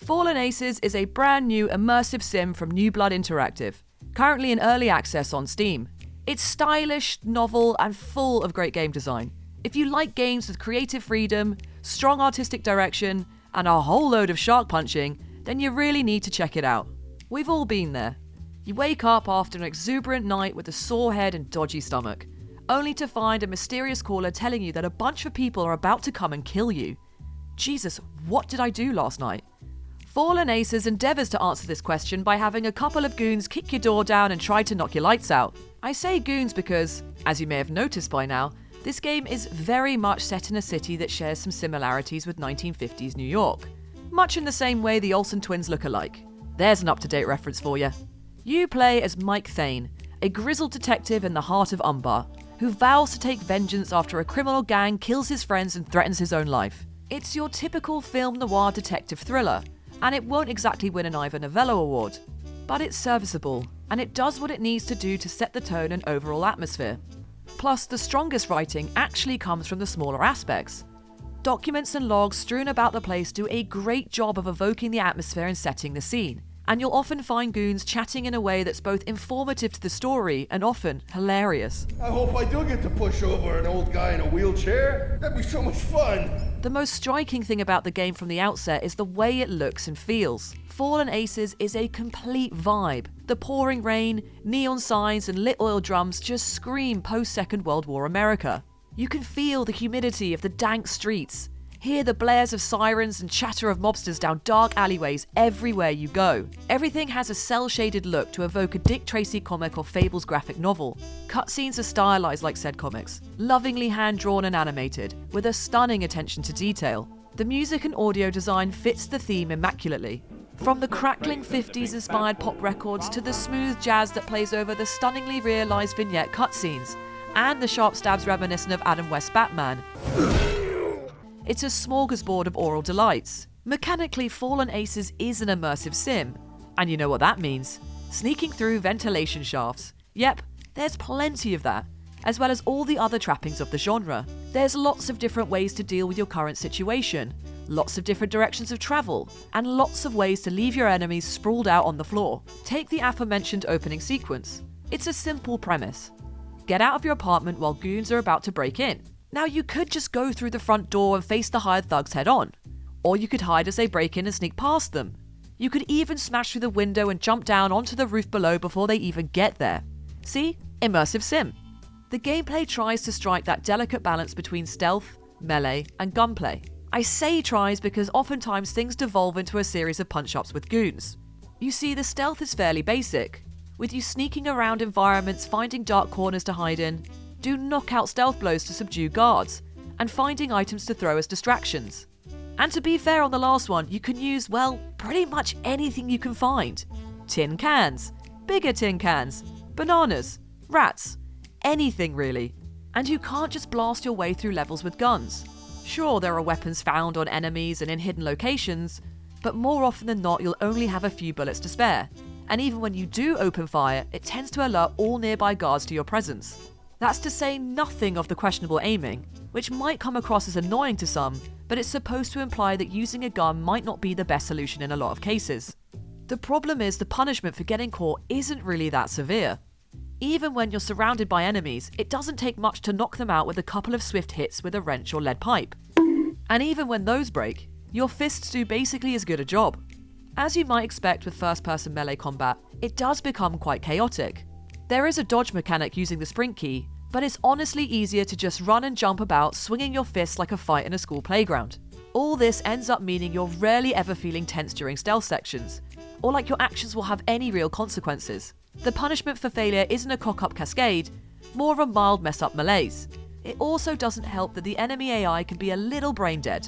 Fallen Aces is a brand new immersive sim from New Blood Interactive, currently in early access on Steam. It's stylish, novel, and full of great game design. If you like games with creative freedom, strong artistic direction, and a whole load of shark punching, then you really need to check it out. We've all been there. You wake up after an exuberant night with a sore head and dodgy stomach, only to find a mysterious caller telling you that a bunch of people are about to come and kill you. Jesus, what did I do last night? Fallen Aces endeavours to answer this question by having a couple of goons kick your door down and try to knock your lights out. I say goons because, as you may have noticed by now, this game is very much set in a city that shares some similarities with 1950s New York. Much in the same way the Olsen twins look alike. There's an up-to-date reference for you. You play as Mike Thane, a grizzled detective in the heart of Umbar, who vows to take vengeance after a criminal gang kills his friends and threatens his own life. It's your typical film noir detective thriller, and it won't exactly win an Ivor Novello Award. But it's serviceable, and it does what it needs to do to set the tone and overall atmosphere. Plus, the strongest writing actually comes from the smaller aspects. Documents and logs strewn about the place do a great job of evoking the atmosphere and setting the scene, and you'll often find goons chatting in a way that's both informative to the story and often hilarious. I hope I do get to push over an old guy in a wheelchair. That'd be so much fun. The most striking thing about the game from the outset is the way it looks and feels. Fallen Aces is a complete vibe. The pouring rain, neon signs, and lit oil drums just scream post-Second World War America. You can feel the humidity of the dank streets, hear the blares of sirens and chatter of mobsters down dark alleyways everywhere you go. Everything has a cel-shaded look to evoke a Dick Tracy comic or Fables graphic novel. Cutscenes are stylized like said comics, lovingly hand-drawn and animated, with a stunning attention to detail. The music and audio design fits the theme immaculately. From the crackling 50s-inspired pop records to the smooth jazz that plays over the stunningly realised vignette cutscenes, and the sharp stabs reminiscent of Adam West's Batman. It's a smorgasbord of oral delights. Mechanically, Fallen Aces is an immersive sim. And you know what that means. Sneaking through ventilation shafts. Yep, there's plenty of that, as well as all the other trappings of the genre. There's lots of different ways to deal with your current situation, lots of different directions of travel, and lots of ways to leave your enemies sprawled out on the floor. Take the aforementioned opening sequence. It's a simple premise. Get out of your apartment while goons are about to break in. Now, you could just go through the front door and face the hired thugs head on. Or you could hide as they break in and sneak past them. You could even smash through the window and jump down onto the roof below before they even get there. See? Immersive sim. The gameplay tries to strike that delicate balance between stealth, melee, and gunplay. I say tries because oftentimes things devolve into a series of punch-ups with goons. You see, the stealth is fairly basic, with you sneaking around environments, finding dark corners to hide in, do knockout stealth blows to subdue guards, and finding items to throw as distractions. And to be fair on the last one, you can use, well, pretty much anything you can find. Tin cans, bigger tin cans, bananas, rats, anything really. And you can't just blast your way through levels with guns. Sure, there are weapons found on enemies and in hidden locations, but more often than not you'll only have a few bullets to spare. And even when you do open fire, it tends to alert all nearby guards to your presence. That's to say nothing of the questionable aiming, which might come across as annoying to some, but it's supposed to imply that using a gun might not be the best solution in a lot of cases. The problem is the punishment for getting caught isn't really that severe. Even when you're surrounded by enemies, it doesn't take much to knock them out with a couple of swift hits with a wrench or lead pipe. And even when those break, your fists do basically as good a job. As you might expect with first-person melee combat, it does become quite chaotic. There is a dodge mechanic using the sprint key, but it's honestly easier to just run and jump about swinging your fists like a fight in a school playground. All this ends up meaning you're rarely ever feeling tense during stealth sections, or like your actions will have any real consequences. The punishment for failure isn't a cock-up cascade, more of a mild mess-up malaise. It also doesn't help that the enemy AI can be a little brain-dead.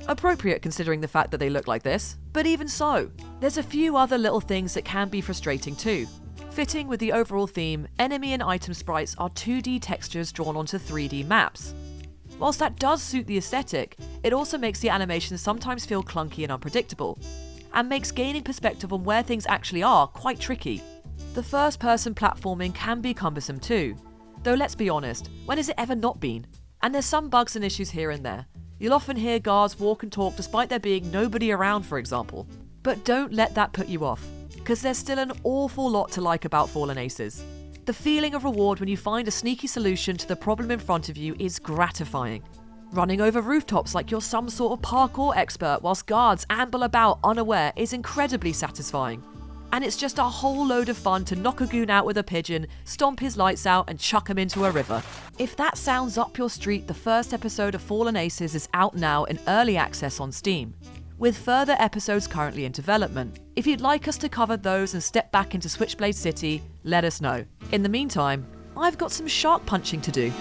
Appropriate considering the fact that they look like this, but even so, there's a few other little things that can be frustrating too. Fitting with the overall theme, enemy and item sprites are 2D textures drawn onto 3D maps. Whilst that does suit the aesthetic, it also makes the animations sometimes feel clunky and unpredictable, and makes gaining perspective on where things actually are quite tricky. The first-person platforming can be cumbersome too, though let's be honest, when has it ever not been? And there's some bugs and issues here and there. You'll often hear guards walk and talk despite there being nobody around, for example. But don't let that put you off, because there's still an awful lot to like about Fallen Aces. The feeling of reward when you find a sneaky solution to the problem in front of you is gratifying. Running over rooftops like you're some sort of parkour expert whilst guards amble about unaware is incredibly satisfying. And it's just a whole load of fun to knock a goon out with a pigeon, stomp his lights out and chuck him into a river. If that sounds up your street, the first episode of Fallen Aces is out now in early access on Steam, with further episodes currently in development. If you'd like us to cover those and step back into Switchblade City, let us know. In the meantime, I've got some shark punching to do.